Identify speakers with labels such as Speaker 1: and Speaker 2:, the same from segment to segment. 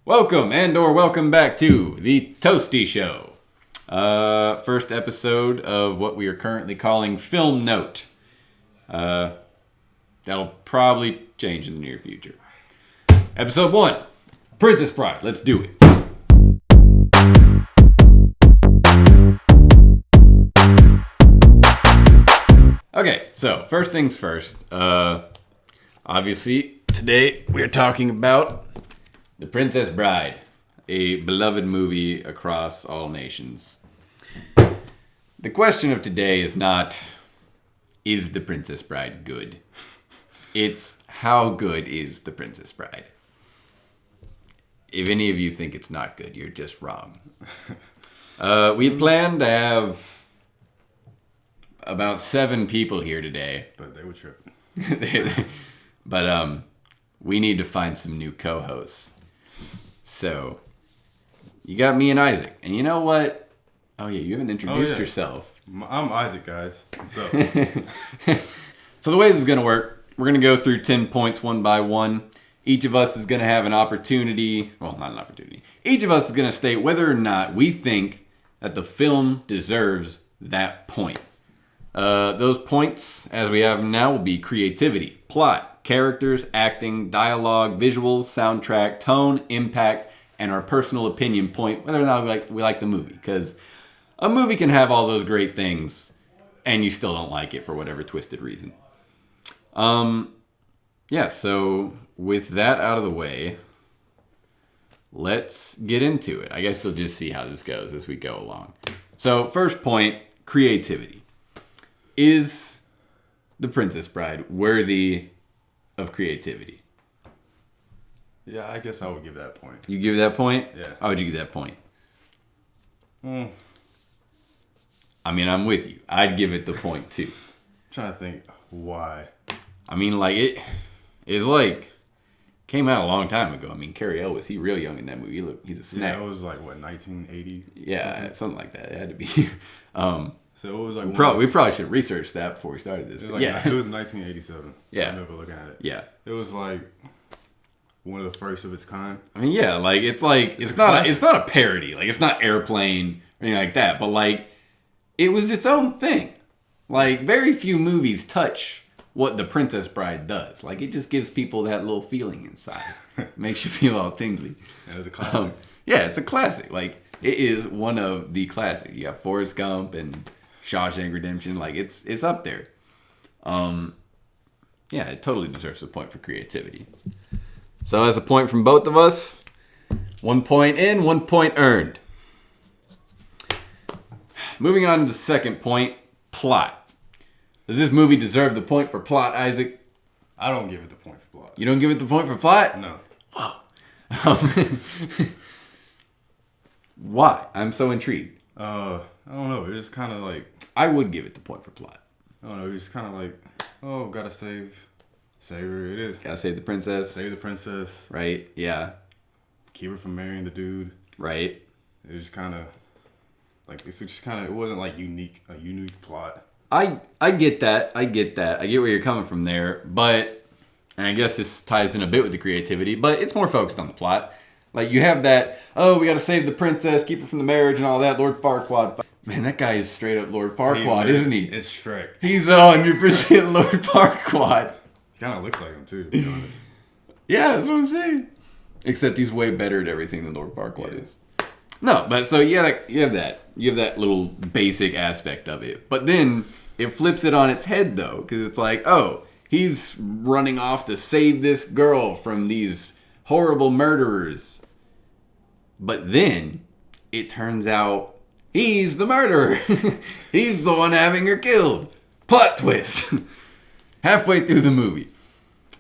Speaker 1: Welcome or welcome back to the Toasty Show. First episode of what we are currently calling Film Note. That'll probably change in the near future. Episode 1, Princess Bride. Let's do it. Okay, so first things first. Obviously, today we're talking about The Princess Bride, a beloved movie across all nations. The question of today is not, is The Princess Bride good? It's, how good is The Princess Bride? If any of you think it's not good, you're just wrong. We planned to have about 7 people here today.
Speaker 2: But they were tripping.
Speaker 1: But we need to find some new co-hosts. So, you got me and Isaac. And you know what? Oh yeah, you haven't introduced yourself.
Speaker 2: I'm Isaac, guys. So
Speaker 1: the way this is going to work, we're going to go through 10 points one by one. Each of us is going to have an opportunity. Well, not an opportunity. Each of us is going to state whether or not we think that the film deserves that point. Those points, as we have now, will be creativity, plot, characters, acting, dialogue, visuals, soundtrack, tone, impact, and our personal opinion point, whether or not we like the movie. Because a movie can have all those great things, and you still don't like it for whatever twisted reason. So with that out of the way, let's get into it. I guess we'll just see how this goes as we go along. So first point, creativity. Is The Princess Bride worthy of creativity?
Speaker 2: yeah, I guess I would give that point.
Speaker 1: You give that point?
Speaker 2: Yeah.
Speaker 1: How would you give that point? I mean, I'm with you. I'd give it the point too.
Speaker 2: I'm trying to think why.
Speaker 1: I mean, like it's like came out a long time ago. I mean, Cary Elwes, he real young in that movie. He's a snack.
Speaker 2: Yeah, it was like what, 1980?
Speaker 1: Yeah, something like that. It had to be.
Speaker 2: So it was like
Speaker 1: we probably should research that before we started this.
Speaker 2: It
Speaker 1: But
Speaker 2: was,
Speaker 1: yeah,
Speaker 2: it was 1987.
Speaker 1: Yeah.
Speaker 2: I remember looking at it.
Speaker 1: Yeah.
Speaker 2: It was like one of the first of its kind.
Speaker 1: I mean, yeah, like it's not a parody. Like it's not Airplane or anything like that. But like it was its own thing. Like very few movies touch what The Princess Bride does. Like it just gives people that little feeling inside. Makes you feel all tingly.
Speaker 2: Yeah, it was a classic.
Speaker 1: It's a classic. Like it is one of the classics. You got Forrest Gump and Shawshank Redemption. Like it's up there. It totally deserves a point for creativity. So that's a point from both of us. 1 point in, 1 point earned. Moving on to the second point, plot. Does this movie deserve the point for plot, Isaac?
Speaker 2: I don't give it the point for plot.
Speaker 1: You don't give it the point for plot?
Speaker 2: No.
Speaker 1: Whoa. Why? I'm so intrigued.
Speaker 2: I don't know. It's just kind of like,
Speaker 1: I would give it the point for plot.
Speaker 2: I don't know. It's kind of like, oh, gotta save her. It is.
Speaker 1: Gotta save the princess.
Speaker 2: Save the princess.
Speaker 1: Right? Yeah.
Speaker 2: Keep her from marrying the dude.
Speaker 1: Right.
Speaker 2: It was kind of like it wasn't like a unique plot.
Speaker 1: I get that. I get where you're coming from there, but and I guess this ties in a bit with the creativity, but it's more focused on the plot. Like you have that, oh, we got to save the princess, keep her from the marriage and all that. Lord Farquaad. Man, that guy is straight up Lord Farquaad, isn't he?
Speaker 2: It's Shrek.
Speaker 1: He's 100% Lord Farquaad.
Speaker 2: He kind of looks like him too, to be honest.
Speaker 1: Yeah, that's what I'm saying. Except he's way better at everything than Lord Farquaad is. No, but so you have that little basic aspect of it. But then it flips it on its head though, because it's like, oh, he's running off to save this girl from these horrible murderers. But then it turns out he's the murderer. He's the one having her killed. Plot twist. Halfway through the movie.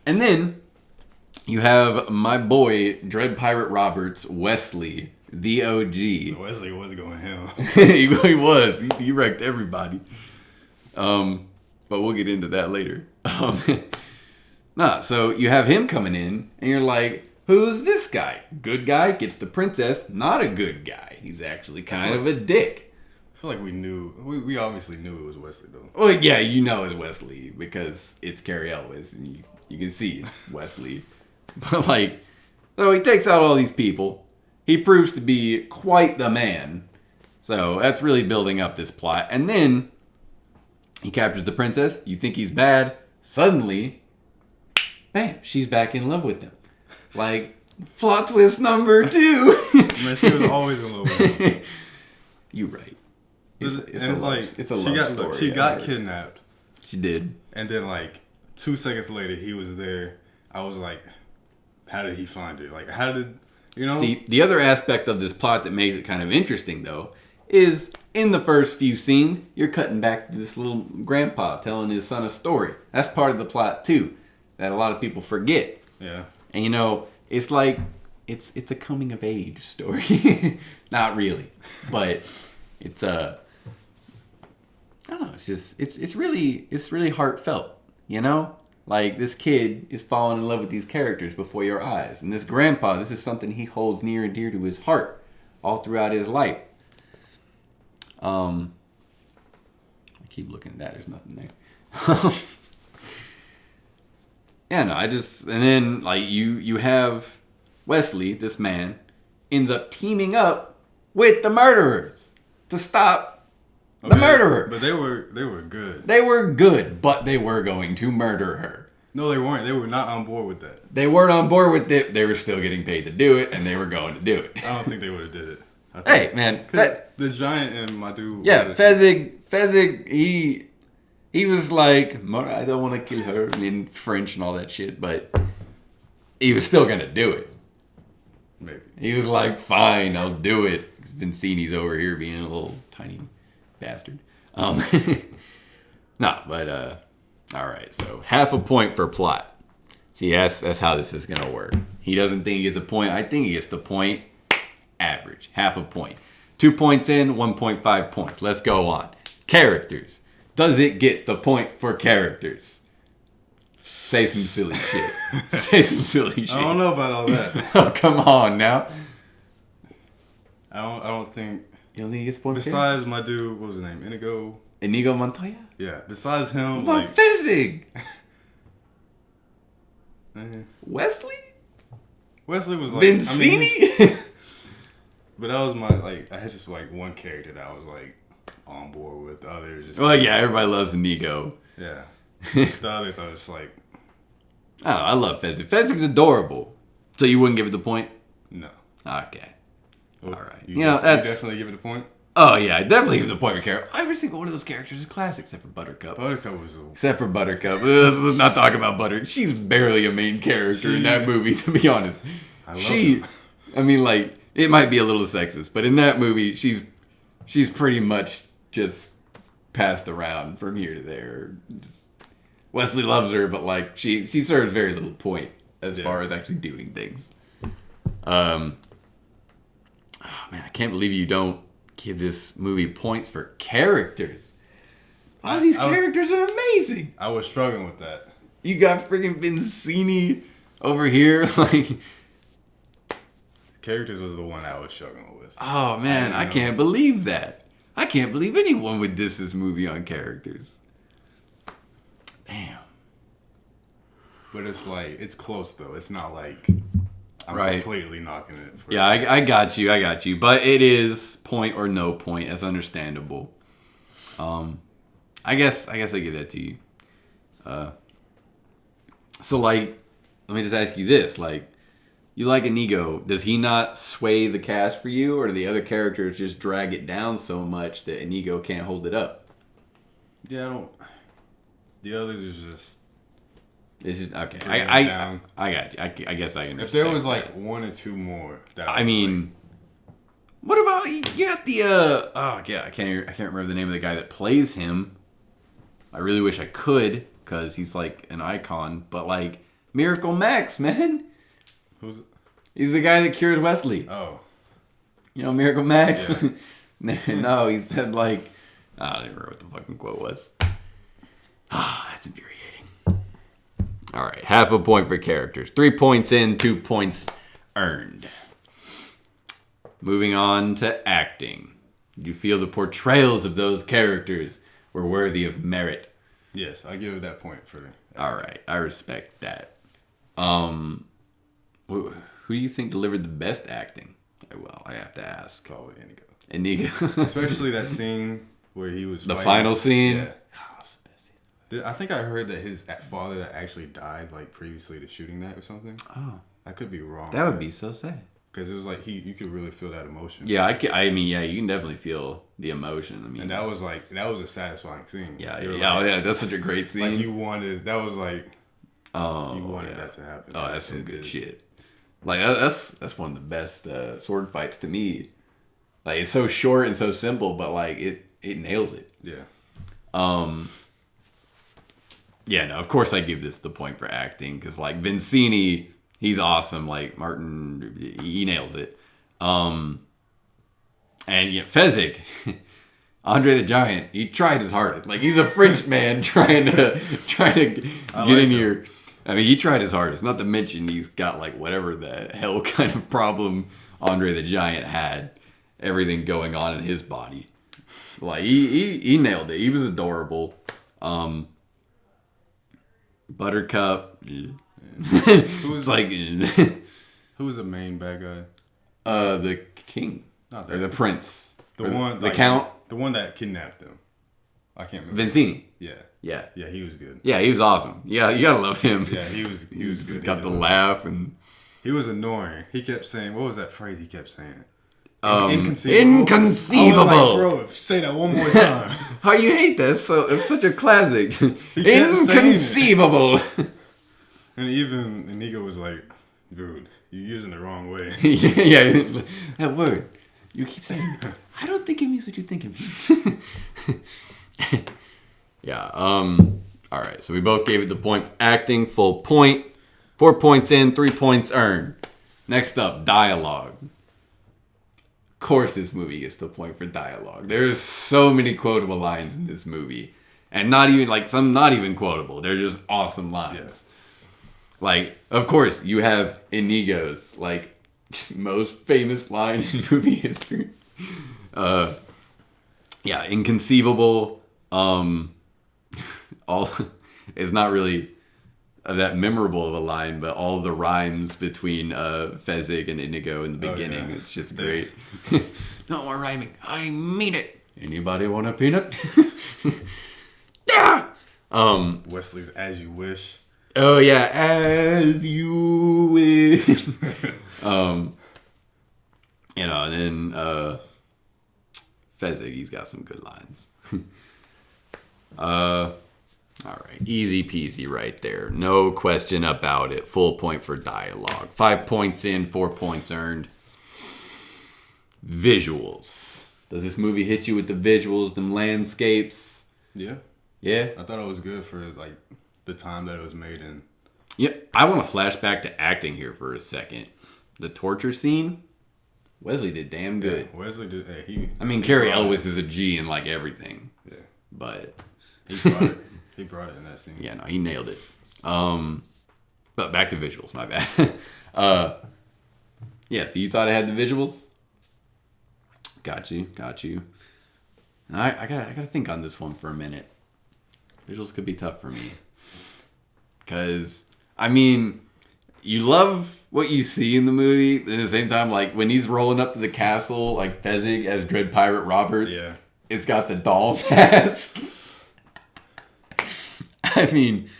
Speaker 1: And then you have my boy, Dread Pirate Roberts, Wesley, the OG.
Speaker 2: Wesley was going hell.
Speaker 1: he was. He wrecked everybody. But we'll get into that later. So you have him coming in, and you're like, who's this guy? Good guy, gets the princess, not a good guy. He's actually kind of a dick.
Speaker 2: I feel like we obviously knew it was Wesley, though.
Speaker 1: Well, yeah, you know it's Wesley, because it's Cary Elwes, and you can see it's Wesley. But, like, So he takes out all these people. He proves to be quite the man. So that's really building up this plot. And then he captures the princess. You think he's bad. Suddenly, bam, she's back in love with him. Like, plot twist number 2.
Speaker 2: Man, she was always in love with him.
Speaker 1: You're right.
Speaker 2: It's a
Speaker 1: love story.
Speaker 2: She got kidnapped.
Speaker 1: She did.
Speaker 2: And then, like, 2 seconds later, he was there. I was like, how did he find her? Like, how did, you know?
Speaker 1: See, the other aspect of this plot that makes it kind of interesting, though, is in the first few scenes, you're cutting back to this little grandpa telling his son a story. That's part of the plot, too, that a lot of people forget.
Speaker 2: Yeah.
Speaker 1: And, you know, it's like, it's a coming-of-age story. Not really. But it's I don't know. It's just it's really heartfelt, you know. Like, this kid is falling in love with these characters before your eyes, and this grandpa, this is something he holds near and dear to his heart all throughout his life. I keep looking at that. There's nothing there. Yeah, no. And then like you have Wesley, this man, ends up teaming up with the murderers to stop the murderer.
Speaker 2: But they were good.
Speaker 1: They were good, but they were going to murder her.
Speaker 2: No, they weren't. They were not on board with that.
Speaker 1: They weren't on board with it. They were still getting paid to do it, and they were going to do it.
Speaker 2: I don't think they would have did it.
Speaker 1: Hey, man.
Speaker 2: The giant and my dude.
Speaker 1: Yeah, Fezzik, he was like, I don't want to kill her in French and all that shit, but he was still going to do it.
Speaker 2: Maybe.
Speaker 1: He was like, fine, I'll do it. Vincini's over here being a little tiny bastard. No, but all right. So half a point for plot. See, that's how this is gonna work. He doesn't think he gets a point. I think he gets the point. Average, half a point. 2 points in, 1.5 points. Let's go on. Characters. Does it get the point for characters? Say some silly shit. Say some silly shit.
Speaker 2: I don't know about all that.
Speaker 1: Oh, come on now.
Speaker 2: I don't think.
Speaker 1: You don't think he gets point?
Speaker 2: Besides my dude, what was his name?
Speaker 1: Inigo Montoya?
Speaker 2: Yeah. Besides him,
Speaker 1: what
Speaker 2: like
Speaker 1: Fezzik? Wesley
Speaker 2: was like
Speaker 1: Vincini?
Speaker 2: But that was my I had just like one character that I was like on board with. The others just.
Speaker 1: Well, yeah, everybody loves Inigo.
Speaker 2: Yeah. The others I was just like.
Speaker 1: I don't know. I love Fezzik. Fezzik's adorable. So you wouldn't give it the point?
Speaker 2: No.
Speaker 1: Okay.
Speaker 2: Well,
Speaker 1: all right.
Speaker 2: You
Speaker 1: that's
Speaker 2: definitely give it a point.
Speaker 1: Oh yeah, I definitely give it the point for character. Every single one of those characters is classic, except for Buttercup. Except for Buttercup. Let's not talk about Buttercup. She's barely a main character in that movie, to be honest. I mean, like, it might be a little sexist, but in that movie, she's pretty much just passed around from here to there. Wesley loves her, but like she serves very little point as far as actually doing things. Oh man, I can't believe you don't give this movie points for characters. All these characters are amazing.
Speaker 2: I was struggling with that.
Speaker 1: You got freaking Vincini over here, like.
Speaker 2: Characters was the one I was struggling with.
Speaker 1: Oh man, I can't believe that. I can't believe anyone would diss this movie on characters. Damn.
Speaker 2: But it's like, it's close though. It's not like I'm completely knocking it.
Speaker 1: Yeah, I got you. But it is point or no point. That's understandable. I guess I give that to you. So like, let me just ask you this. Like, you like Inigo. Does he not sway the cast for you? Or do the other characters just drag it down so much that Inigo can't hold it up?
Speaker 2: Yeah, I don't. The others is just.
Speaker 1: This is okay. I got you. I guess I can.
Speaker 2: If there was like one or two more, that
Speaker 1: I mean, what about you got the oh yeah, I can't remember the name of the guy that plays him. I really wish I could because he's like an icon, but like Miracle Max, man.
Speaker 2: Who's it?
Speaker 1: He's the guy that cures Wesley.
Speaker 2: Oh,
Speaker 1: you know Miracle Max.
Speaker 2: Yeah.
Speaker 1: No, he said like I don't even remember what the fucking quote was. Ah, that's infuriating. All right, half a point for characters. 3 points in, 2 points earned. Moving on to acting. Did you feel the portrayals of those characters were worthy of merit?
Speaker 2: Yes, I give it that point for.
Speaker 1: All right, I respect that. Who do you think delivered the best acting? Well, I have to ask.
Speaker 2: Oh, Inigo.
Speaker 1: Inigo.
Speaker 2: Especially that scene where he was
Speaker 1: the
Speaker 2: fighting.
Speaker 1: final scene.
Speaker 2: Yeah. I think I heard that his father actually died like previously to shooting that or something.
Speaker 1: Oh,
Speaker 2: I could be wrong.
Speaker 1: that would be so sad.
Speaker 2: Because it was like you could really feel that emotion.
Speaker 1: Yeah, I mean, yeah, you can definitely feel the emotion. I mean,
Speaker 2: and that was a satisfying scene.
Speaker 1: Yeah,
Speaker 2: Like,
Speaker 1: yeah, that's such a great scene.
Speaker 2: Like you wanted that to happen.
Speaker 1: Oh, that's some good shit. Like that's one of the best sword fights to me. Like it's so short and so simple, but like it nails it.
Speaker 2: Yeah.
Speaker 1: Yeah, no, of course I give this the point for acting because like Vincini, he's awesome. Like Martin, he nails it. And yeah, Fezzik, Andre the Giant, he tried his hardest. Like he's a French man trying to get in here. I mean, he tried his hardest. Not to mention he's got like whatever the hell kind of problem Andre the Giant had. Everything going on in his body. Like he nailed it. He was adorable. Buttercup. Yeah. It's like
Speaker 2: who was the main bad guy?
Speaker 1: The king.
Speaker 2: Not
Speaker 1: or the prince.
Speaker 2: The
Speaker 1: the count.
Speaker 2: The one that kidnapped them. I can't remember.
Speaker 1: Vincini.
Speaker 2: Yeah.
Speaker 1: Yeah.
Speaker 2: Yeah, he was good.
Speaker 1: Yeah, he was awesome. Yeah, you gotta love him.
Speaker 2: Yeah, he was good.
Speaker 1: Got the laugh and
Speaker 2: he was annoying. He kept saying, what was that phrase he kept saying?
Speaker 1: Inconceivable.
Speaker 2: I was like, bro, say that one more time.
Speaker 1: How you hate that? It's such a classic. Inconceivable.
Speaker 2: And even Inigo was like, dude, you're using it the wrong way.
Speaker 1: yeah, that word. You keep saying, I don't think it means what you think it means. Yeah, all right, so we both gave it the point for acting, full point. 4 points in, 3 points earned. Next up, dialogue. Of course this movie gets the point for dialogue. There's so many quotable lines in this movie. And not even, like, some not even quotable. They're just awesome lines. Yes. Like, of course, you have Inigo's, like, most famous line in movie history. Yeah, inconceivable. All it's not really that memorable of a line, but all the rhymes between Fezzik and Inigo in the beginning, oh, yeah. It's just great. No more rhyming. I mean it. Anybody want a peanut? Yeah.
Speaker 2: Wesley's "As You Wish."
Speaker 1: Oh yeah, as you wish. You know, and then Fezzik, he's got some good lines. All right, easy peasy right there. No question about it. Full point for dialogue. 5 points in, 4 points earned. Visuals. Does this movie hit you with the visuals, them landscapes?
Speaker 2: Yeah.
Speaker 1: Yeah?
Speaker 2: I thought it was good for, like, the time that it was made in.
Speaker 1: Yeah, I want to flash back to acting here for a second. The torture scene, Wesley did damn good.
Speaker 2: Yeah, Wesley did.
Speaker 1: I mean, Cary Elwes is a G in, like, everything.
Speaker 2: Yeah.
Speaker 1: But
Speaker 2: he brought it. He brought it in that scene.
Speaker 1: Yeah, no, he nailed it. But back to visuals, my bad. Yeah, so you thought I had the visuals? Got you. All right, I gotta think on this one for a minute. Visuals could be tough for me. Because, I mean, you love what you see in the movie, but at the same time, like, when he's rolling up to the castle, like, Fezzik as Dread Pirate Roberts,
Speaker 2: yeah.
Speaker 1: It's got the doll mask. I mean,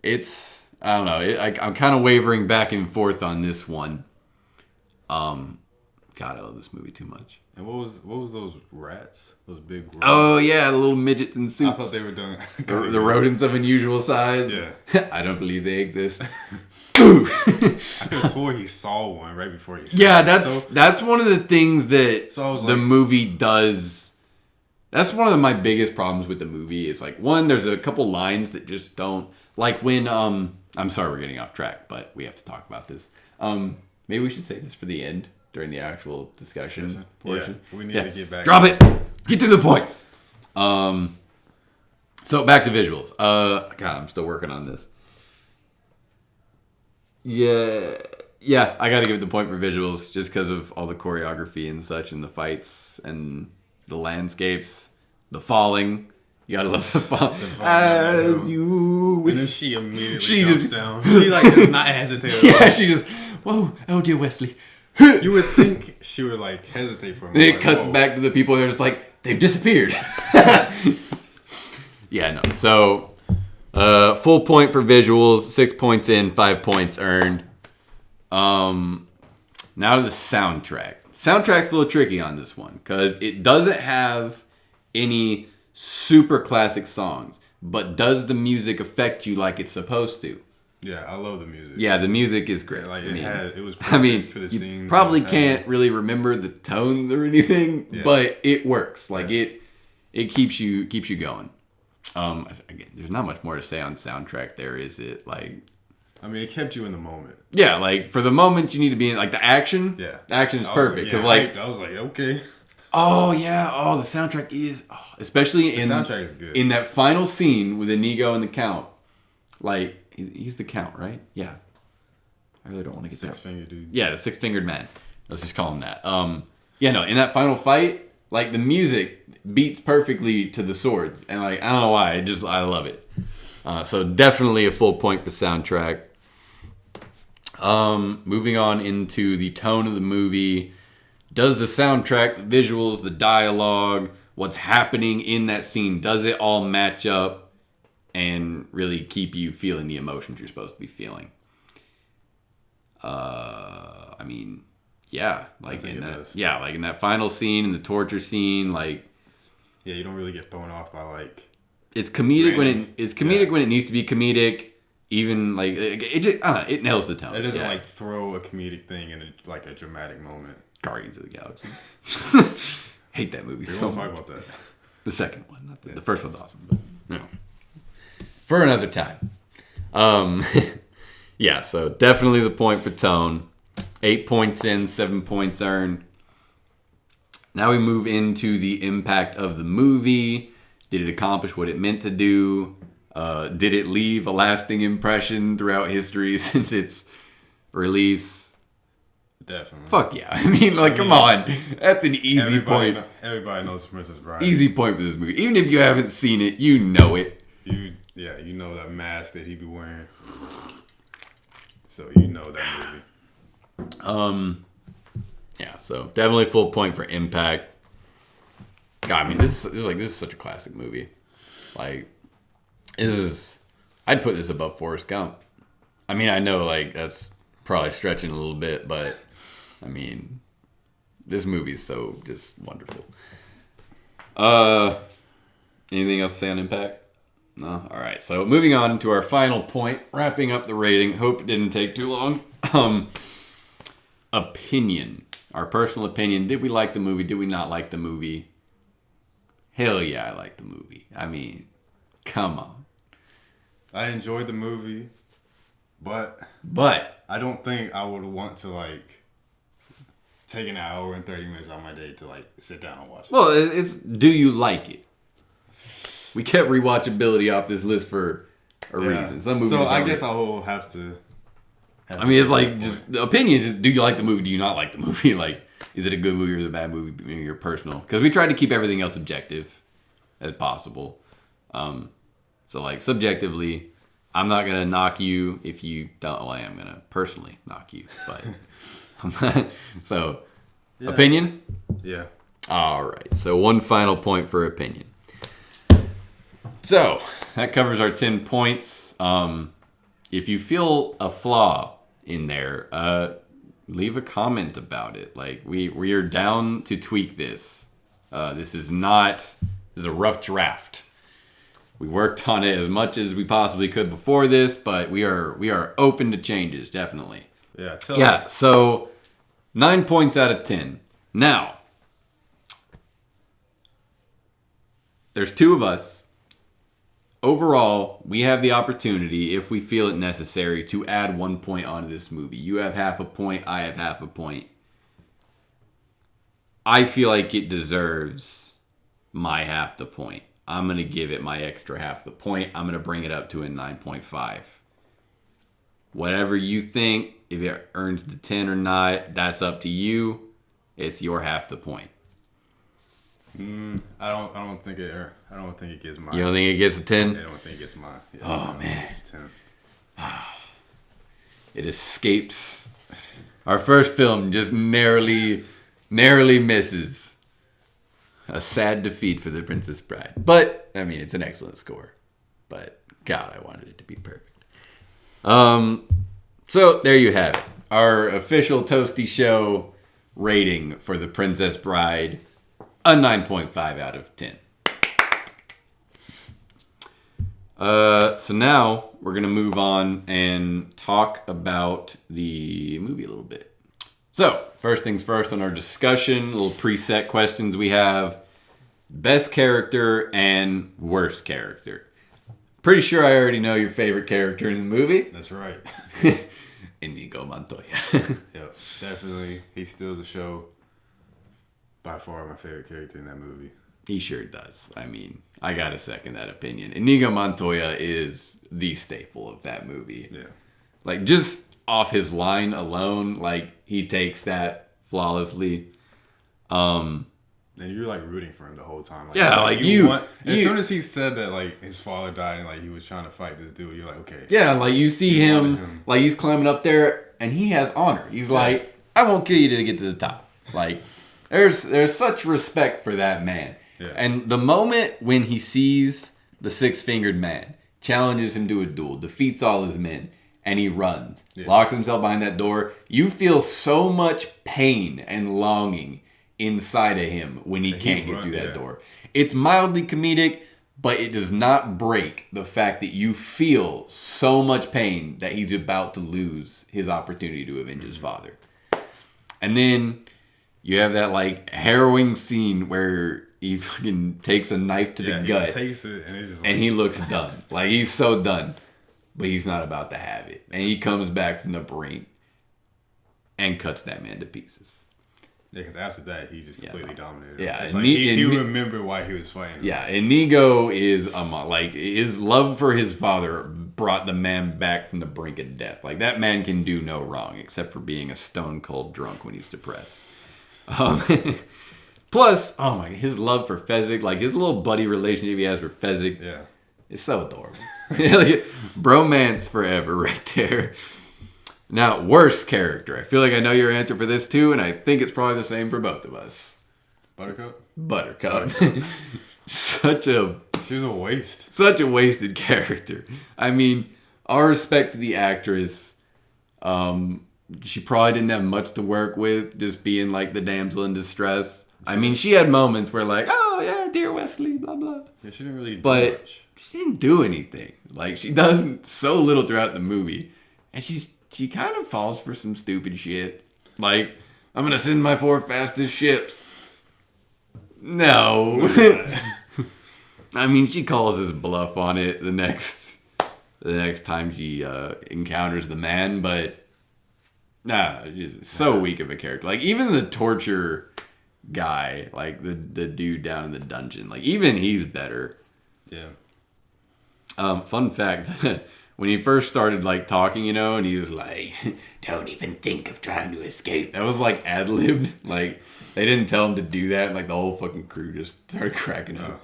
Speaker 1: it's, I don't know. I'm kind of wavering back and forth on this one. God, I love this movie too much.
Speaker 2: And what was those rats? Those big rodents?
Speaker 1: Oh, yeah, the little midgets in suits.
Speaker 2: I thought they were doing...
Speaker 1: the rodents of unusual size.
Speaker 2: Yeah.
Speaker 1: I don't believe they exist.
Speaker 2: I could have swore he saw one right before he saw
Speaker 1: it. That's one of the things that the movie does. That's one of my biggest problems with the movie. Is like, one, there's a couple lines that just don't, like when I'm sorry we're getting off track, but we have to talk about this. Maybe we should save this for the end during the actual discussion portion.
Speaker 2: Yeah, we need to get back.
Speaker 1: Drop it. Get through the points. So back to visuals. God, I'm still working on this. Yeah, I gotta give it the point for visuals just because of all the choreography and such and the fights and the landscapes, the falling. You gotta love the fall.
Speaker 2: As
Speaker 1: you.
Speaker 2: And then she immediately
Speaker 1: She
Speaker 2: jumps
Speaker 1: just-
Speaker 2: down. She like does not hesitate at all.
Speaker 1: Yeah, she just, whoa, oh dear Wesley.
Speaker 2: You would think she would like hesitate for a minute.
Speaker 1: It
Speaker 2: like,
Speaker 1: cuts
Speaker 2: whoa.
Speaker 1: back to the people. They're just like, they've disappeared. Yeah, no. So, full point for visuals. 6 points in, 5 points earned. Now to the soundtrack. Soundtrack's a little tricky on this one because it doesn't have any super classic songs, but does the music affect you like it's supposed to?
Speaker 2: Yeah, I love the music.
Speaker 1: Yeah, the music is great.
Speaker 2: Yeah, like it was
Speaker 1: I
Speaker 2: perfect
Speaker 1: mean,
Speaker 2: for the
Speaker 1: you
Speaker 2: scenes.
Speaker 1: probably
Speaker 2: it was
Speaker 1: can't really remember the tones or anything,
Speaker 2: Yeah.
Speaker 1: but it works. Like it keeps you going. Again, there's not much more to say on soundtrack. There is it like.
Speaker 2: I mean, it kept you in the moment.
Speaker 1: Yeah, like for the moment you need to be in like the action.
Speaker 2: Yeah,
Speaker 1: the action is
Speaker 2: I was,
Speaker 1: perfect because like
Speaker 2: I was like, okay.
Speaker 1: oh yeah, oh the soundtrack is especially in
Speaker 2: The soundtrack is good.
Speaker 1: in that final scene with Inigo and the Count. Like he's the Count, right? Yeah. I really don't want to get that.
Speaker 2: Six-fingered dude.
Speaker 1: Yeah, the six-fingered man. Let's just call him that. Yeah, no, in that final fight, like the music beats perfectly to the swords, and like I don't know why, I love it. So definitely a full point for soundtrack. Moving on into the tone of the movie. Does the soundtrack, the visuals, the dialogue, what's happening in that scene, does it all match up and really keep you feeling the emotions you're supposed to be feeling? I mean, yeah, like in that,
Speaker 2: does.
Speaker 1: yeah, like in that final scene, in the torture scene, like
Speaker 2: Yeah, you don't really get thrown off by like.
Speaker 1: it's comedic
Speaker 2: Random.
Speaker 1: when it needs to be comedic. Even like it just, I don't know, it nails the tone.
Speaker 2: It doesn't
Speaker 1: Yeah.
Speaker 2: like throw a comedic thing in like a dramatic moment.
Speaker 1: Guardians of the Galaxy. Hate that movie
Speaker 2: We
Speaker 1: so
Speaker 2: won't
Speaker 1: much.
Speaker 2: talk about that.
Speaker 1: The second one, not the first one's awesome, but no. For another time. Yeah, so definitely the point for tone. 8 points in, 7 points earned. Now we move into the impact of the movie. Did it accomplish what it meant to do? Did it leave a lasting impression throughout history since its release?
Speaker 2: Definitely.
Speaker 1: Fuck yeah. I mean, like, come on. That's an easy point.
Speaker 2: Everybody knows Princess Bride.
Speaker 1: Easy point for this movie. Even if you haven't seen it, you know it.
Speaker 2: You know that mask that he be wearing. So you know that movie.
Speaker 1: Yeah, so definitely full point for impact. God, I mean, this is such a classic movie. Like, I'd put this above Forrest Gump. I mean, I know like that's probably stretching a little bit, but I mean, this movie is so just wonderful. Anything else to say on impact? No? All right. So moving on to our final point, wrapping up the rating. Hope it didn't take too long. Opinion. Our personal opinion. Did we like the movie? Did we not like the movie? Hell yeah, I like the movie. I mean, come on.
Speaker 2: I enjoyed the movie, but I don't think I would want to like take an hour and 30 minutes out of my day to like sit down and watch it.
Speaker 1: Well, it's do you like it? We kept rewatchability off this list for a reason. Some movies.
Speaker 2: So I
Speaker 1: aren't.
Speaker 2: guess I will have to.
Speaker 1: I mean, it's like just the opinion. Is, do you like the movie? Do you not like the movie? Like, is it a good movie or is it a bad movie? Maybe your personal. Because we tried to keep everything else objective as possible. So like subjectively, I'm not gonna knock you if you don't. Well, I am gonna personally knock you, but I'm not. So,
Speaker 2: Yeah.
Speaker 1: Opinion.
Speaker 2: Yeah.
Speaker 1: All right. So one final point for opinion. So that covers our 10 points. If you feel a flaw in there, leave a comment about it. Like we are down to tweak this. This is a rough draft. We worked on it as much as we possibly could before this, but we are open to changes, definitely.
Speaker 2: Yeah.
Speaker 1: So 9 points out of 10. Now, there's two of us. Overall, we have the opportunity, if we feel it necessary, to add 1 point onto this movie. You have half a point, I have half a point. I feel like it deserves my half the point. I'm going to give it my extra half the point. I'm going to bring it up to a 9.5. Whatever you think, if it earns the 10 or not, that's up to you. It's your half the point.
Speaker 2: I don't think it gets mine.
Speaker 1: You don't think it gets a 10?
Speaker 2: I don't think it gets mine. Yeah,
Speaker 1: oh man,
Speaker 2: it gets a 10.
Speaker 1: It escapes. Our first film just narrowly misses. A sad defeat for The Princess Bride. But I mean, it's an excellent score. But God, I wanted it to be perfect. So there you have it. Our official Toasty Show rating for The Princess Bride. A 9.5 out of 10. So now we're going to move on and talk about the movie a little bit. So, first things first on our discussion, little preset questions we have. Best character and worst character. Pretty sure I already know your favorite character in the movie.
Speaker 2: That's right.
Speaker 1: Inigo Montoya.
Speaker 2: Yep, definitely. He steals the show. By far my favorite character in that movie.
Speaker 1: He sure does. I mean, I gotta second that opinion. Inigo Montoya is the staple of that movie.
Speaker 2: Yeah.
Speaker 1: Like, just off his line alone, like, he takes that flawlessly.
Speaker 2: And you're, like, rooting for him the whole time. Like,
Speaker 1: yeah, like,
Speaker 2: as soon as he said that, like, his father died and, like, he was trying to fight this dude, you're like, okay.
Speaker 1: Yeah, like, you see him, like, he's climbing up there, and he has honor. He's like, I won't kill you to get to the top. Like, there's such respect for that man.
Speaker 2: Yeah.
Speaker 1: And the moment when he sees the six-fingered man, challenges him to a duel, defeats all his men, and he runs, locks himself behind that door, you feel so much pain and longing inside of him when he can't get through that door. It's mildly comedic, but it does not break the fact that you feel so much pain that he's about to lose his opportunity to avenge his father. And then you have that, like, harrowing scene where he fucking takes a knife to the gut.
Speaker 2: He takes it and it's just like...
Speaker 1: And he looks done. Like, he's so done. But he's not about to have it. And he comes back from the brink and cuts that man to pieces.
Speaker 2: Yeah, because after that, he just completely dominated him.
Speaker 1: Yeah,
Speaker 2: it's like he remembered why he was fighting him.
Speaker 1: Yeah, Inigo is, like, his love for his father brought the man back from the brink of death. Like, that man can do no wrong except for being a stone-cold drunk when he's depressed. Plus, oh my god, his love for Fezzik, like his little buddy relationship he has with Fezzik, it's so adorable. Like, bromance forever right there. Now, worst character. I feel like I know your answer for this too, and I think it's probably the same for both of us. Buttercup.
Speaker 2: She was a waste.
Speaker 1: Such a wasted character. I mean, all respect to the actress. She probably didn't have much to work with, just being like the damsel in distress. I mean, she had moments where like, oh yeah, dear Wesley, blah blah.
Speaker 2: Yeah, she didn't really do
Speaker 1: much. She didn't do anything. Like, she does so little throughout the movie, and she kind of falls for some stupid shit. Like, I'm gonna send my 4 fastest ships. No. I mean, she calls his bluff on it the next time she encounters the man, but. Nah, just so weak of a character. Like, even the torture guy, like the dude down in the dungeon, like, even he's better.
Speaker 2: Yeah.
Speaker 1: Fun fact, when he first started, like, talking, you know, and he was like, don't even think of trying to escape. That was, like, ad-libbed. Like, they didn't tell him to do that, and, like, the whole fucking crew just started cracking up.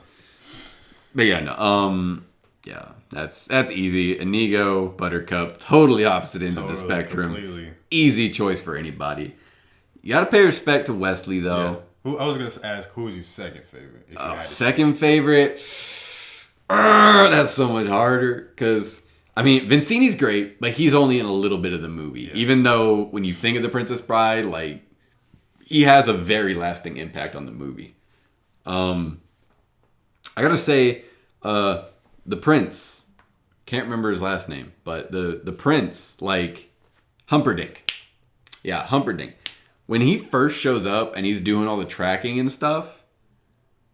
Speaker 1: But yeah, no, yeah, that's easy. Inigo, Buttercup, totally opposite ends of the spectrum.
Speaker 2: Completely.
Speaker 1: Easy choice for anybody. You gotta pay respect to Wesley, though.
Speaker 2: Yeah. I was gonna ask, who was your second favorite?
Speaker 1: Second favorite? That's so much harder. Because, I mean, Vincini's great, but he's only in a little bit of the movie. Yeah. Even though, when you think of The Princess Bride, like, he has a very lasting impact on the movie. I gotta say, the prince, can't remember his last name, but the prince, like, Humperdinck. Yeah, Humperdinck. When he first shows up and he's doing all the tracking and stuff,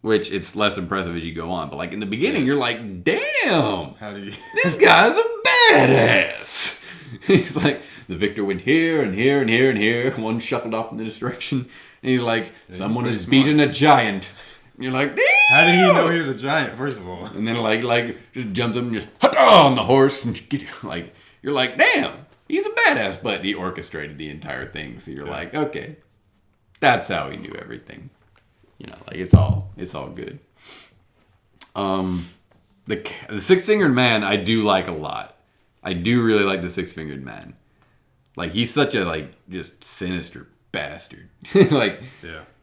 Speaker 1: which it's less impressive as you go on, but like in the beginning, you're like, damn, this guy's a badass. He's like, the victor went here and here and here and here. One shuffled off in this direction. And he's like, someone has beaten a giant. And you're like, damn.
Speaker 2: How did he know he was a giant, first of all?
Speaker 1: And then like just jumps up and just on the horse and like, you're like, damn. He's a badass, but he orchestrated the entire thing. So you're like, okay, that's how he knew everything. You know, like it's all good. The Six-Fingered Man I do like a lot. I do really like the Six-Fingered Man. Like he's such a like just sinister bastard. Like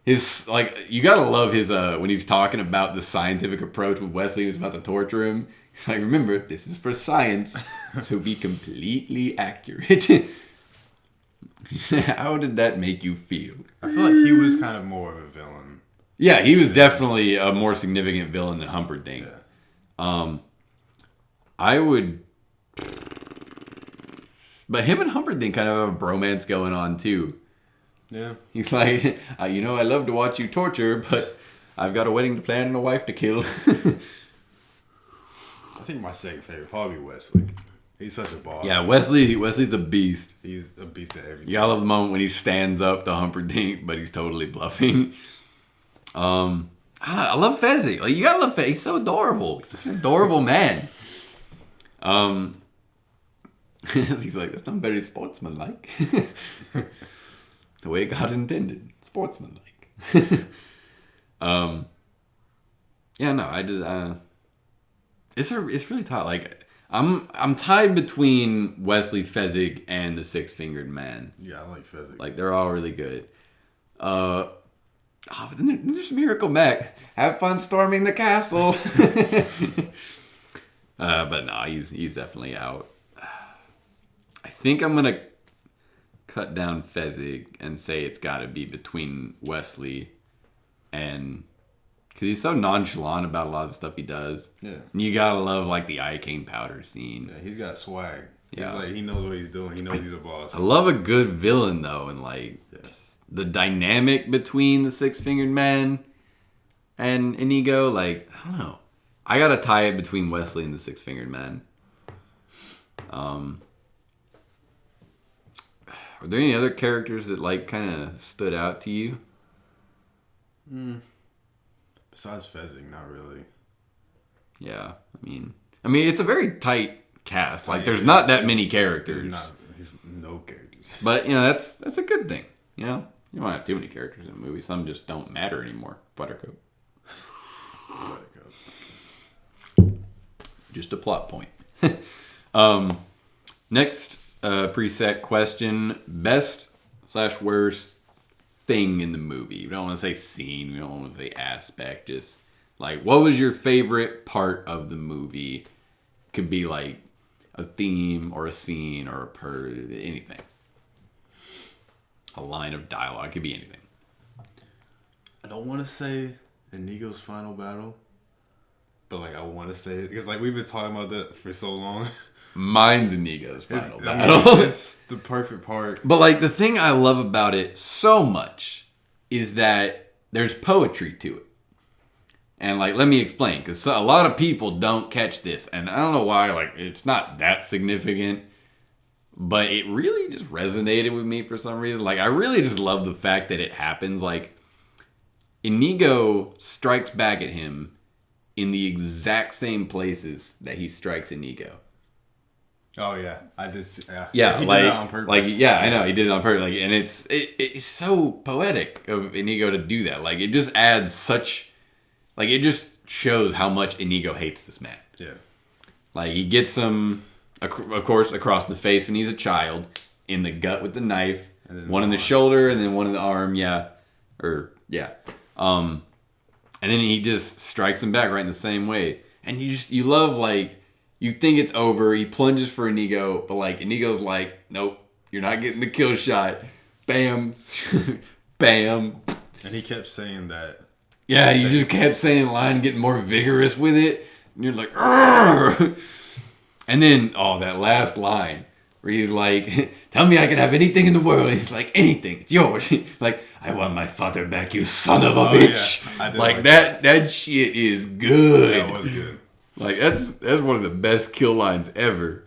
Speaker 1: his like you gotta love his when he's talking about the scientific approach with Wesley who's about to torture him. He's like, remember, this is for science, so be completely accurate. How did that make you feel?
Speaker 2: I feel like he was kind of more of a villain.
Speaker 1: Yeah, he was definitely a more significant villain than Humperdinck. Yeah. I would... But him and Humperdinck kind of have a bromance going on, too.
Speaker 2: Yeah.
Speaker 1: He's like, I love to watch you torture, but I've got a wedding to plan and a wife to kill.
Speaker 2: I think my second favorite probably Wesley. He's such a boss.
Speaker 1: Yeah, Wesley's a beast.
Speaker 2: He's a beast at everything.
Speaker 1: Yeah, I love the moment when he stands up to Humperdinck, but he's totally bluffing. I love Fezzik. Like you gotta love Fezzik. He's so adorable. He's such an adorable man. He's like, that's not very sportsmanlike. The way God intended, sportsmanlike. Yeah, no, I just it's really tough. Like I'm tied between Wesley, Fezzik, and the Six-Fingered Man.
Speaker 2: Yeah, I like Fezzik.
Speaker 1: Like they're all really good. But then there's Miracle Mac. Have fun storming the castle. But no, he's definitely out. I think I'm gonna cut down Fezzik and say it's got to be between Wesley and. Because he's so nonchalant about a lot of the stuff he does.
Speaker 2: Yeah.
Speaker 1: And you gotta love, like, the iocane powder scene.
Speaker 2: Yeah, he's got swag.
Speaker 1: Yeah.
Speaker 2: He's like, he knows what he's doing. He knows he's a boss.
Speaker 1: I love a good villain, though. And, like, the dynamic between the Six-Fingered Man and Inigo, like, I don't know. I gotta tie it between Wesley and the Six-Fingered Man. Are there any other characters that, like, kind of stood out to you?
Speaker 2: Besides Fezzik, not really.
Speaker 1: Yeah, I mean, it's a very tight cast. Like, there's not that many characters.
Speaker 2: He's no characters.
Speaker 1: But that's a good thing. You know, you don't have too many characters in a movie. Some just don't matter anymore. Buttercup. Just a plot point. Next preset question: best/worst thing in the movie. We don't want to say scene. We don't want to say aspect. Just like, what was your favorite part of the movie? Could be like a theme or a scene or anything. A line of dialogue. Could be anything.
Speaker 2: I don't want to say Inigo's final battle, but like I want to say it because like we've been talking about that for so long.
Speaker 1: Mine's Inigo's final battle.
Speaker 2: It's the perfect part.
Speaker 1: But like the thing I love about it so much is that there's poetry to it. And like, let me explain, because a lot of people don't catch this, and I don't know why. Like, it's not that significant, but it really just resonated with me for some reason. Like, I really just love the fact that it happens. Like, Inigo strikes back at him in the exact same places that he strikes Inigo.
Speaker 2: Oh yeah, I just
Speaker 1: yeah,
Speaker 2: he
Speaker 1: like
Speaker 2: did it on purpose.
Speaker 1: Like yeah, I know he did it on purpose. Like, and it's so poetic of Inigo to do that. Like, it just adds such, like, it just shows how much Inigo hates this man.
Speaker 2: Yeah,
Speaker 1: like he gets him, of course, across the face when he's a child, in the gut with the knife, one in the shoulder, and then one in the arm. And then he just strikes him back right in the same way. And you love, like, you think it's over. He plunges for Inigo, but like Inigo's like, nope, you're not getting the kill shot. Bam, bam.
Speaker 2: And he kept saying that.
Speaker 1: Yeah, you just kept saying the line, getting more vigorous with it, and you're like, argh! And then that last line where he's like, tell me I can have anything in the world. And he's like, anything, it's yours. Like, I want my father back, you son of a bitch. Yeah, like that shit is good.
Speaker 2: That was good.
Speaker 1: Like, that's one of the best kill lines ever.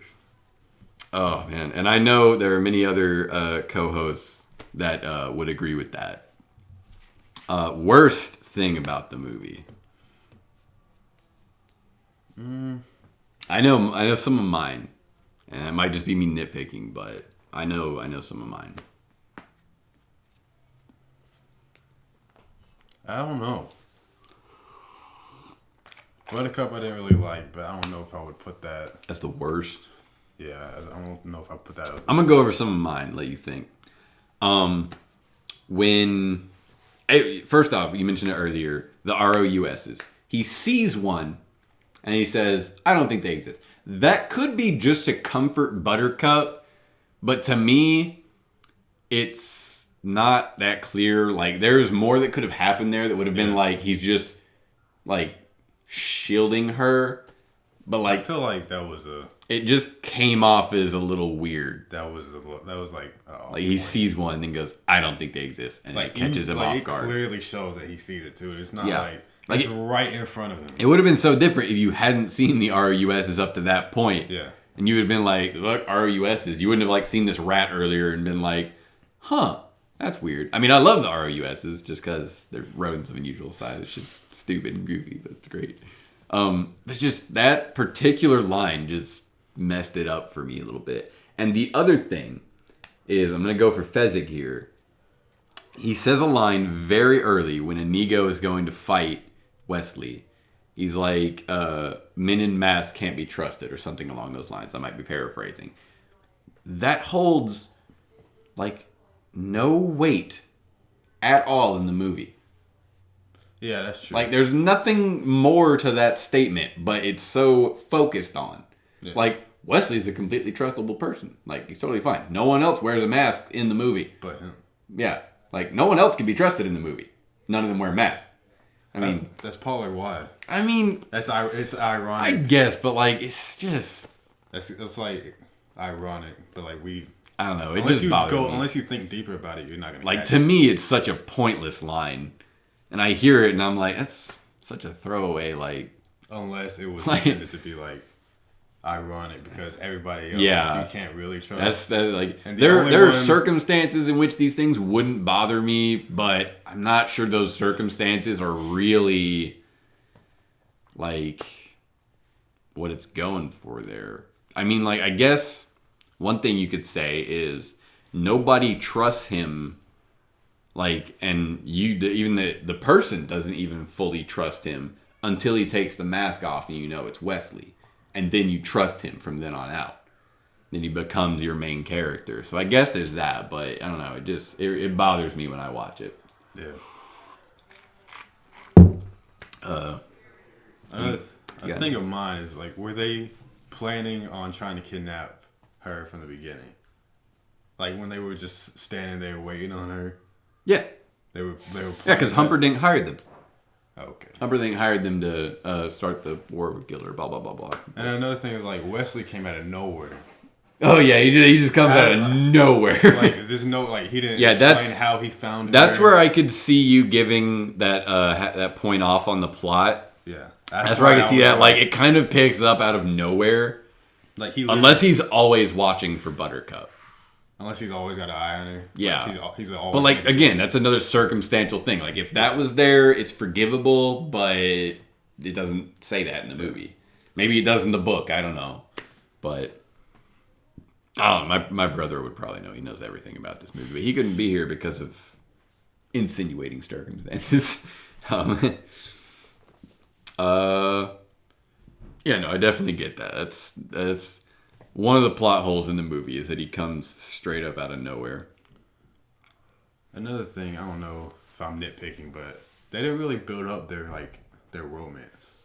Speaker 1: Oh, man. And I know there are many other co-hosts that would agree with that. Worst thing about the movie. I know some of mine. And it might just be me nitpicking, but I know some of mine.
Speaker 2: I don't know. Buttercup I didn't really like, but I don't know if I would put that.
Speaker 1: That's the worst.
Speaker 2: Yeah, I don't know if I put that.
Speaker 1: I'm gonna go over some of mine. Let you think. First off, you mentioned it earlier. The ROUSs. He sees one, and he says, "I don't think they exist." That could be just to comfort Buttercup, but to me, it's not that clear. Like, there's more that could have happened there that would have been like he's just like shielding her, but like
Speaker 2: I feel like that was
Speaker 1: it just came off as a little weird.
Speaker 2: That was like
Speaker 1: he sees one and then goes, "I don't think they exist," and
Speaker 2: like
Speaker 1: it catches him off guard.
Speaker 2: It clearly shows that he sees it too. It's not like it's
Speaker 1: it,
Speaker 2: right in front of him.
Speaker 1: It would have been so different if you hadn't seen the ROUSs up to that point.
Speaker 2: Yeah.
Speaker 1: And you would have been like, "Look, ROUSs." You wouldn't have like seen this rat earlier and been like, "Huh, that's weird." I mean, I love the ROUSs just because they're rodents of unusual size. It's just stupid and goofy, but it's great. But just that particular line just messed it up for me a little bit. And the other thing is, I'm going to go for Fezzik here. He says a line very early when Inigo is going to fight Wesley. He's like, men in masks can't be trusted, or something along those lines. I might be paraphrasing. That holds, like, no weight at all in the movie.
Speaker 2: Yeah, that's true.
Speaker 1: Like, there's nothing more to that statement, but it's so focused on. Yeah. Like, Wesley's a completely trustable person. Like, he's totally fine. No one else wears a mask in the movie.
Speaker 2: But him.
Speaker 1: Yeah. Like, no one else can be trusted in the movie. None of them wear masks. I mean...
Speaker 2: That's probably why.
Speaker 1: I mean...
Speaker 2: It's ironic.
Speaker 1: I guess, but, like, it's just...
Speaker 2: It's like, ironic, but, like, we...
Speaker 1: I don't know. It just bothers me.
Speaker 2: Unless you think deeper about it, you're not going to
Speaker 1: Like, to me, it's such a pointless line. And I hear it, and I'm like, that's such a throwaway, like...
Speaker 2: Unless it was intended to be, like, ironic, because everybody else, you can't really trust.
Speaker 1: That's like... There are circumstances in which these things wouldn't bother me, but I'm not sure those circumstances are really, like, what it's going for there. I mean, like, I guess one thing you could say is nobody trusts him. Like, and even the person doesn't even fully trust him until he takes the mask off and you know it's Wesley. And then you trust him from then on out. Then he becomes your main character. So I guess there's that, but I don't know. It bothers me when I watch it.
Speaker 2: Yeah. A thing of mine is, like, were they planning on trying to kidnap her from the beginning? Like, when they were just standing there waiting on her?
Speaker 1: Yeah.
Speaker 2: They were
Speaker 1: because Humperdinck hired them.
Speaker 2: Okay.
Speaker 1: Humperdinck hired them to start the war with Gilder, blah, blah, blah, blah.
Speaker 2: And another thing is, like, Wesley came out of nowhere.
Speaker 1: Oh, yeah, he just comes out of nowhere.
Speaker 2: Like, there's no, like, he didn't explain how he found her.
Speaker 1: That's where I could see you giving that point off on the plot.
Speaker 2: Yeah.
Speaker 1: That's where I could see that. Like, it kind of picks up out of nowhere.
Speaker 2: Like,
Speaker 1: unless he's always watching for Buttercup.
Speaker 2: Unless he's always got an eye on her.
Speaker 1: Yeah.
Speaker 2: Like he's always.
Speaker 1: But, like, again, that's another circumstantial thing. Like, if that was there, it's forgivable, but it doesn't say that in the movie. Maybe it does in the book. I don't know. But, I don't know. My brother would probably know. He knows everything about this movie. But he couldn't be here because of insinuating circumstances. Yeah, no, I definitely get that. That's one of the plot holes in the movie is that he comes straight up out of nowhere.
Speaker 2: Another thing, I don't know if I'm nitpicking, but they didn't really build up their romance.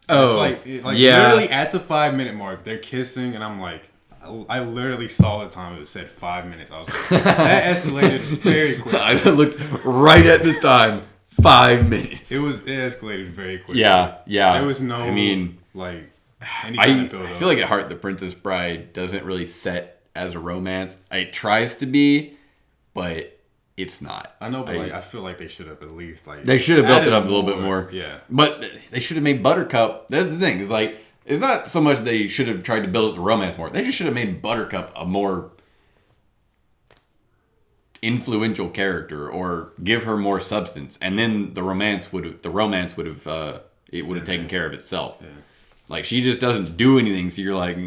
Speaker 1: Oh,
Speaker 2: it's like yeah. Literally at the 5-minute mark, they're kissing, and I'm like, I literally saw the time it said 5 minutes. I was like, that escalated very quickly.
Speaker 1: I looked right at the time. 5 minutes.
Speaker 2: It escalated very quickly.
Speaker 1: Yeah.
Speaker 2: There was no. I mean, like. I
Speaker 1: feel like at heart, The Princess Bride doesn't really set as a romance. It tries to be, but it's not.
Speaker 2: I know, but I feel like they should have at least
Speaker 1: they should have built it up a little bit more.
Speaker 2: Yeah,
Speaker 1: but they should have made Buttercup. That's the thing. It's like it's not so much they should have tried to build up the romance more. They just should have made Buttercup a more influential character or give her more substance, and then the romance would have taken care of itself.
Speaker 2: Yeah.
Speaker 1: Like, she just doesn't do anything, so you're like,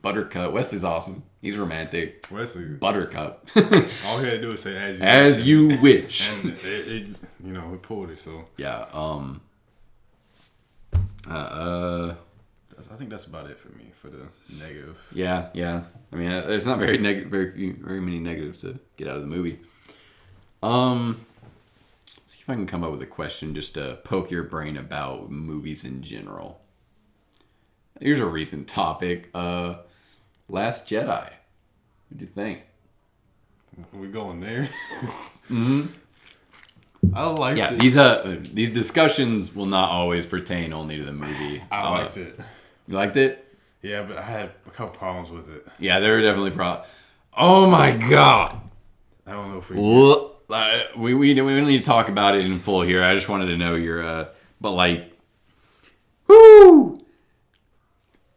Speaker 1: Buttercup. Wesley's awesome. He's romantic.
Speaker 2: Wesley.
Speaker 1: Buttercup.
Speaker 2: All he had to do was say,
Speaker 1: as you wish.
Speaker 2: And it it pulled it, so.
Speaker 1: Yeah,
Speaker 2: I think that's about it for me, for the negative.
Speaker 1: Yeah. I mean, there's not very many negatives to get out of the movie. Let's see if I can come up with a question just to poke your brain about movies in general. Here's a recent topic. Last Jedi. What do you think?
Speaker 2: Are we going there?
Speaker 1: Mm-hmm.
Speaker 2: I liked it.
Speaker 1: These discussions will not always pertain only to the movie.
Speaker 2: I liked it.
Speaker 1: You liked it?
Speaker 2: Yeah, but I had a couple problems with it.
Speaker 1: Yeah, there were definitely problems. Oh my god!
Speaker 2: I don't know if
Speaker 1: we don't need to talk about it in full here. I just wanted to know your but like, whoo!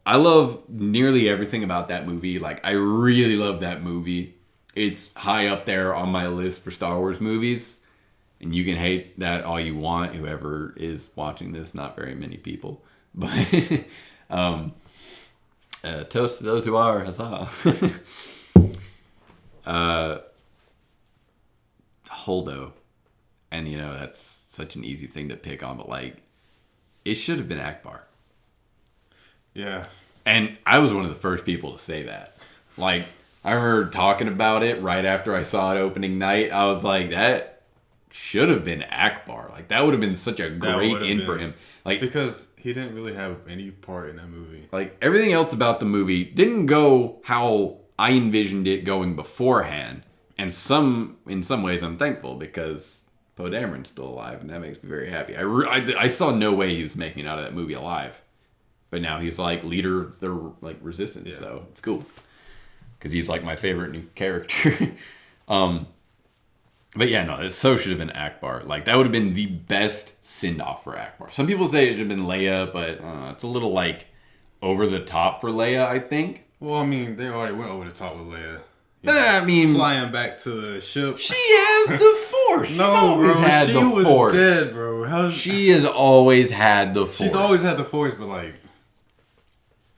Speaker 1: I love nearly everything about that movie. Like, I really love that movie. It's high up there on my list for Star Wars movies. And you can hate that all you want, whoever is watching this. Not very many people. But toast to those who are. Huzzah. Holdo. And, that's such an easy thing to pick on. But, like, it should have been Akbar.
Speaker 2: Yeah.
Speaker 1: And I was one of the first people to say that. Like, I remember talking about it right after I saw it opening night. I was like, that should have been Akbar. Like, that would have been such a great in for him. Like,
Speaker 2: because he didn't really have any part in that movie.
Speaker 1: Like, everything else about the movie didn't go how I envisioned it going beforehand. And in some ways, I'm thankful because Poe Dameron's still alive, and that makes me very happy. I saw no way he was making it out of that movie alive. But now he's like leader of the resistance, so it's cool. Because he's like my favorite new character. But yeah, no, it so should have been Akbar. Like, that would have been the best send-off for Akbar. Some people say it should have been Leia, but it's a little like over the top for Leia, I think.
Speaker 2: Well, I mean, they already went over the top with Leia.
Speaker 1: I mean,
Speaker 2: flying back to the ship.
Speaker 1: She has the Force. She's always had the Force.
Speaker 2: Dead, bro.
Speaker 1: She has always had the Force.
Speaker 2: She's always had the Force, but like,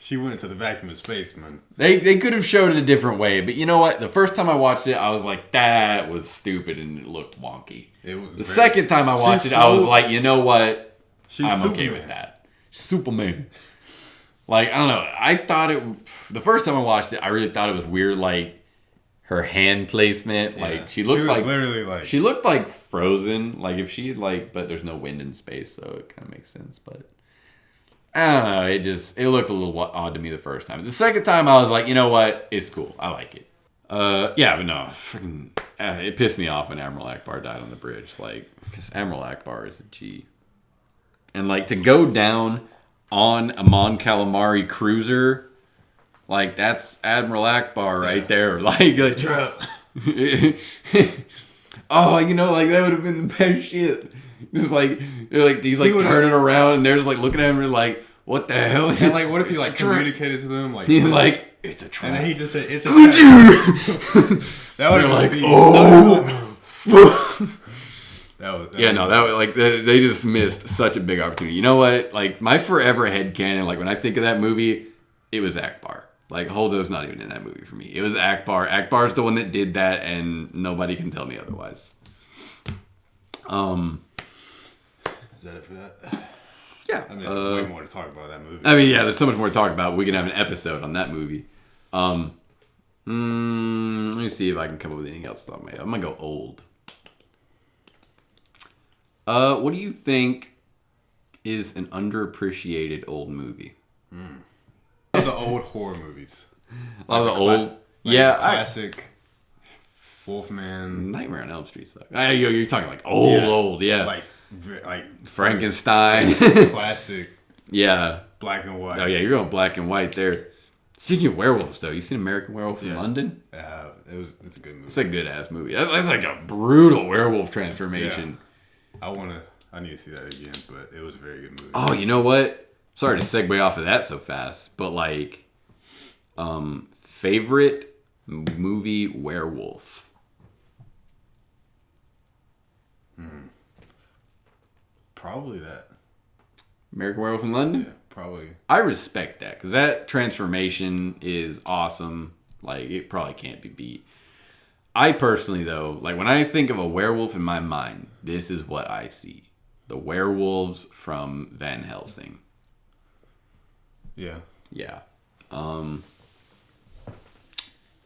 Speaker 2: she went into the vacuum of space, man.
Speaker 1: They could have showed it a different way, but you know what? The first time I watched it, I was like, that was stupid and it looked wonky. The second time I watched it, I was like, you know what? I'm okay with that. Superman. Like, I don't know. I thought the first time I watched it, I really thought it was weird, like, her hand placement. Yeah. Like, she looked like Frozen. Like, if she had, like, but there's no wind in space, so it kind of makes sense, but I don't know. It looked a little odd to me the first time. The second time, I was like, you know what? It's cool. I like it. Yeah, but no. Freaking, it pissed me off when Admiral Akbar died on the bridge. Like, because Admiral Akbar is a G. And, like, to go down on a Mon Calamari cruiser, like, that's Admiral Akbar right there. Like oh, like, that would have been the best shit. Just like, he's like turning around and they're just like looking at him and like, what the hell?
Speaker 2: And like, what if he like communicated to them? Like,
Speaker 1: he's like, it's a trap.
Speaker 2: And then he just said, it's a trap. That would have like,
Speaker 1: that was like, they just missed such a big opportunity. You know what? Like, my forever headcanon, like, when I think of that movie, it was Akbar. Like, Holdo's not even in that movie for me. It was Akbar. Akbar's the one that did that, and nobody can tell me otherwise.
Speaker 2: Is that it for that?
Speaker 1: Yeah.
Speaker 2: I mean, there's way more to talk about that movie.
Speaker 1: I mean, yeah, there's so much more to talk about. We can have an episode on that movie. Let me see if I can come up with anything else off my head. I'm going to go old. What do you think is an underappreciated old movie?
Speaker 2: I love the old horror movies.
Speaker 1: A lot of the old...
Speaker 2: classic... Wolfman.
Speaker 1: Nightmare on Elm Street sucks. You're talking like old, yeah.
Speaker 2: Like
Speaker 1: Frankenstein.
Speaker 2: Classic.
Speaker 1: Yeah.
Speaker 2: Black and white.
Speaker 1: Oh, yeah, you're going black and white there. Speaking of werewolves, though, you seen American Werewolf in London?
Speaker 2: It's a good movie.
Speaker 1: It's a good-ass movie. That's like a brutal werewolf transformation.
Speaker 2: Yeah. I need to see that again, but it was a very good movie.
Speaker 1: Oh, you know what? Sorry to segue off of that so fast, but like, favorite movie werewolf?
Speaker 2: Probably that.
Speaker 1: American Werewolf in London?
Speaker 2: Probably.
Speaker 1: I respect that because that transformation is awesome. Like, it probably can't be beat. I personally, though, like, when I think of a werewolf in my mind, this is what I see. The werewolves from Van Helsing.
Speaker 2: Yeah.
Speaker 1: Yeah.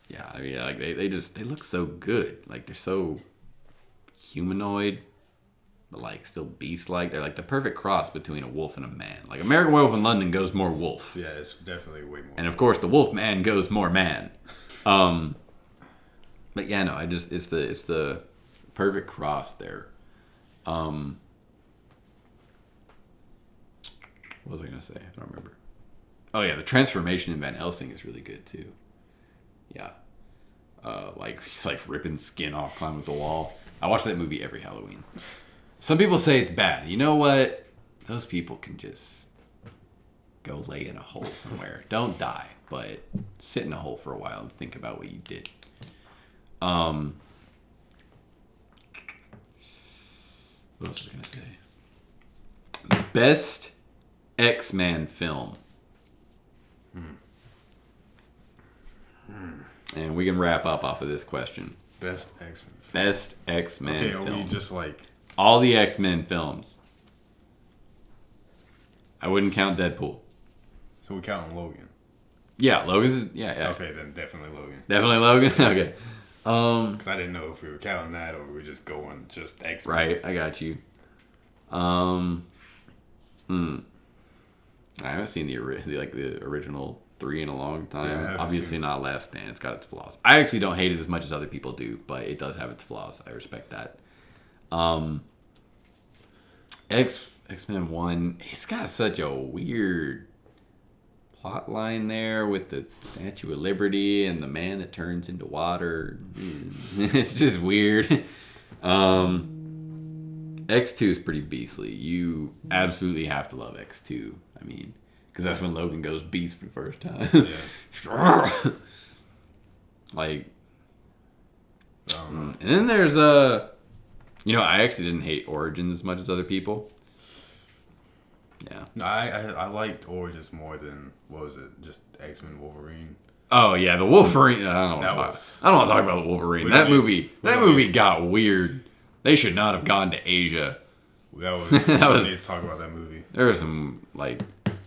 Speaker 1: Yeah, I mean, like, they look so good. Like, they're so humanoid, but, like, still beast-like. They're, like, the perfect cross between a wolf and a man. Like, American Werewolf in London goes more wolf.
Speaker 2: Yeah, it's definitely way more.
Speaker 1: And, of course, the Wolf Man goes more man. But, yeah, no, it's the perfect cross there. What was I going to say? I don't remember. Oh, yeah, the transformation in Van Helsing is really good, too. Yeah. Like, he's, like, ripping skin off, climbing up the wall. I watch that movie every Halloween. Some people say it's bad. You know what? Those people can just go lay in a hole somewhere. Don't die, but sit in a hole for a while and think about what you did. What else was I going to say? Best X-Men film. And we can wrap up off of this question.
Speaker 2: Best X-Men film.
Speaker 1: Best X-Men film.
Speaker 2: Okay, are we just like...
Speaker 1: All the X-Men films. I wouldn't count Deadpool.
Speaker 2: So we counting Logan?
Speaker 1: Yeah, Logan's... Yeah.
Speaker 2: Okay, then definitely Logan.
Speaker 1: Definitely Logan? Okay.
Speaker 2: Because I didn't know if we were counting that or we were just going just X-Men.
Speaker 1: Right, I got you. I haven't seen the original 3 in a long time.
Speaker 2: Yeah,
Speaker 1: Obviously not Last Stand. It's got its flaws. I actually don't hate it as much as other people do, but it does have its flaws. I respect that. X-Men 1, it's got such a weird plot line there with the Statue of Liberty and the man that turns into water. It's just weird. X2 is pretty beastly. You absolutely have to love X2. I mean, because that's when Logan goes beast for the first time.
Speaker 2: Yeah.
Speaker 1: Like, and then there's I actually didn't hate Origins as much as other people. Yeah.
Speaker 2: No, I liked Origins more than, what was it, just X-Men Wolverine.
Speaker 1: Oh yeah, the Wolverine. I don't want to talk about the Wolverine. That movie got weird. They should not have gone to Asia.
Speaker 2: We need to talk about that movie.
Speaker 1: There was some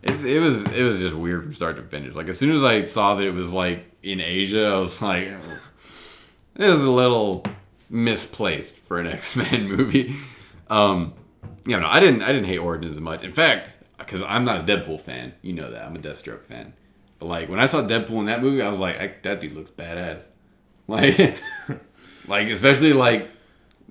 Speaker 1: it was just weird from start to finish. Like, as soon as I saw that it was like in Asia, I was like, it was a little misplaced for an X-Men movie. I didn't hate Origins as much. In fact, because I'm not a Deadpool fan, you know that I'm a Deathstroke fan. But like when I saw Deadpool in that movie, I was like, that dude looks badass. Like, especially like.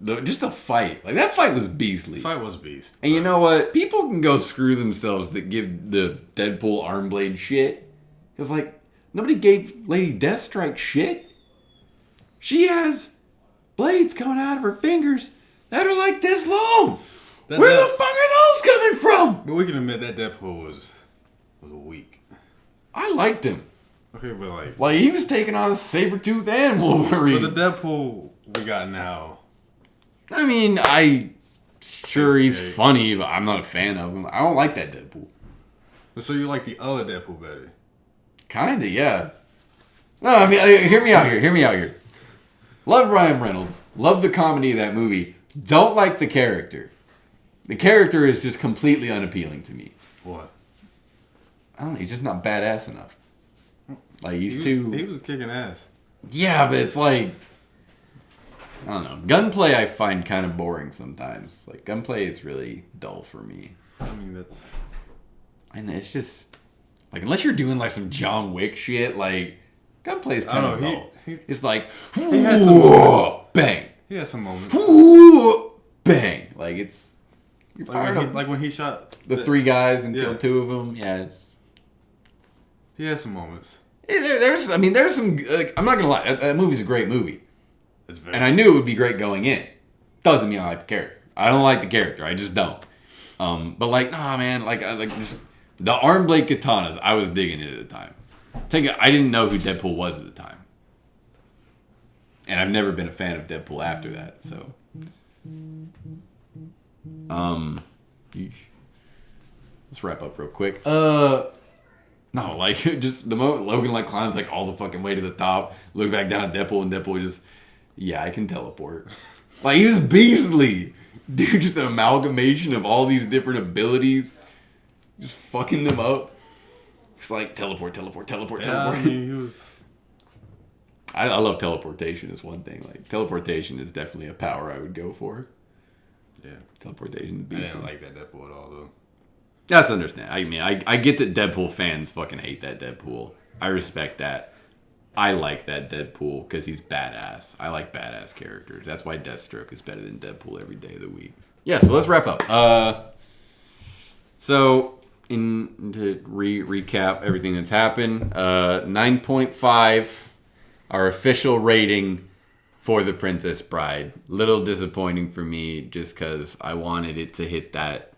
Speaker 1: Just the fight. Like, that fight was beastly.
Speaker 2: The fight was beast.
Speaker 1: And you know what? People can go screw themselves that give the Deadpool arm blade shit. Because, like, nobody gave Lady Deathstrike shit. She has blades coming out of her fingers that are like this long. Where the fuck are those coming from?
Speaker 2: But we can admit that Deadpool was weak.
Speaker 1: I liked him.
Speaker 2: Okay, but like...
Speaker 1: Well, he was taking on Sabretooth and Wolverine.
Speaker 2: But the Deadpool we got now...
Speaker 1: I mean, he's funny, but I'm not a fan of him. I don't like that Deadpool.
Speaker 2: So you like the other Deadpool better?
Speaker 1: Kinda, yeah. No, I mean, hear me out here. Love Ryan Reynolds. Love the comedy of that movie. Don't like the character. The character is just completely unappealing to me.
Speaker 2: What?
Speaker 1: I don't know. He's just not badass enough. Like, he
Speaker 2: was kicking ass.
Speaker 1: Yeah, but it's like... I don't know. Gunplay I find kind of boring sometimes. Like, gunplay is really dull for me.
Speaker 2: I mean,
Speaker 1: it's just... Like, unless you're doing, like, some John Wick shit, like, gunplay is kind of dull. It's like... He had some bang.
Speaker 2: He had some moments.
Speaker 1: Bang. Like, it's... You're fired up.
Speaker 2: Like when he shot...
Speaker 1: The 3 guys and killed 2 of them. Yeah, it's...
Speaker 2: He had some moments.
Speaker 1: There's some... I'm not gonna lie. That movie's a great movie. And I knew it would be great going in. Doesn't mean I like the character. I don't like the character. I just don't. But like, nah, man. Like just the arm blade katanas. I was digging it at the time. I didn't know who Deadpool was at the time, and I've never been a fan of Deadpool after that. So, let's wrap up real quick. No, like just the moment Logan like climbs like all the fucking way to the top, look back down at Deadpool, and Deadpool just, yeah, I can teleport. Like he was beastly, dude. Just an amalgamation of all these different abilities, just fucking them up. It's like teleport.
Speaker 2: Yeah, I mean, he was.
Speaker 1: I love teleportation is one thing. Like teleportation is definitely a power I would go for.
Speaker 2: Yeah,
Speaker 1: teleportation.
Speaker 2: I didn't like that Deadpool at all though.
Speaker 1: That's understand. I mean, I get that Deadpool fans fucking hate that Deadpool. I respect that. I like that Deadpool because he's badass. I like badass characters. That's why Deathstroke is better than Deadpool every day of the week. Yeah, so let's wrap up. So to recap everything that's happened, 9.5, our official rating for The Princess Bride. Little disappointing for me just because I wanted it to hit that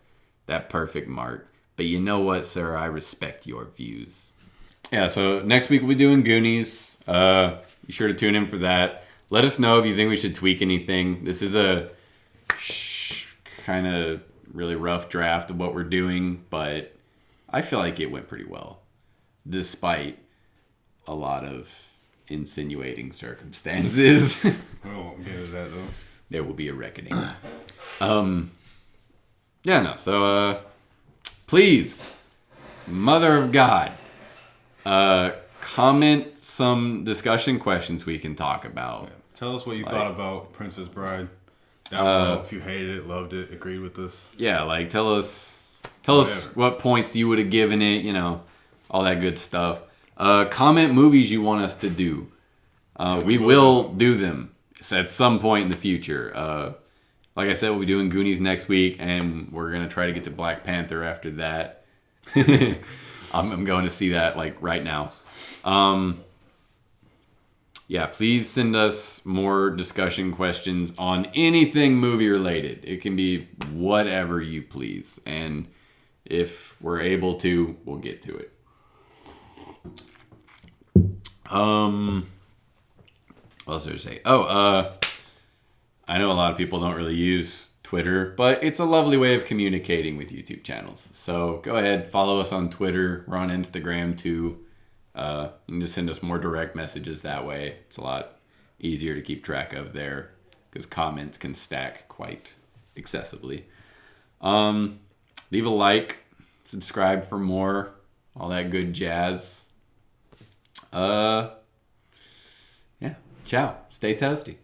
Speaker 1: perfect mark. But you know what, sir? I respect your views. Yeah, so next week we'll be doing Goonies. Be sure to tune in for that. Let us know if you think we should tweak anything. This is a kind of really rough draft of what we're doing, but I feel like it went pretty well, despite a lot of insinuating circumstances.
Speaker 2: We won't get into that, though.
Speaker 1: There will be a reckoning. Yeah, no, so please, Mother of God, comment some discussion questions we can talk about.
Speaker 2: Yeah. Tell us what you thought about Princess Bride. Down below, if you hated it, loved it, agreed with us. Yeah, like tell us what points you would have given it, you know, all that good stuff. Comment movies you want us to do. We will do them at some point in the future. Like I said, we'll be doing Goonies next week, and we're going to try to get to Black Panther after that. I'm going to see that, like, right now. Yeah, please send us more discussion questions on anything movie-related. It can be whatever you please. And if we're able to, we'll get to it. What else did I say? I know a lot of people don't really use Twitter, but it's a lovely way of communicating with YouTube channels. So go ahead, follow us on Twitter. We're on Instagram too. You can just send us more direct messages that way. It's a lot easier to keep track of there because comments can stack quite excessively. Leave a like, subscribe for more, all that good jazz. Yeah, ciao. Stay toasty.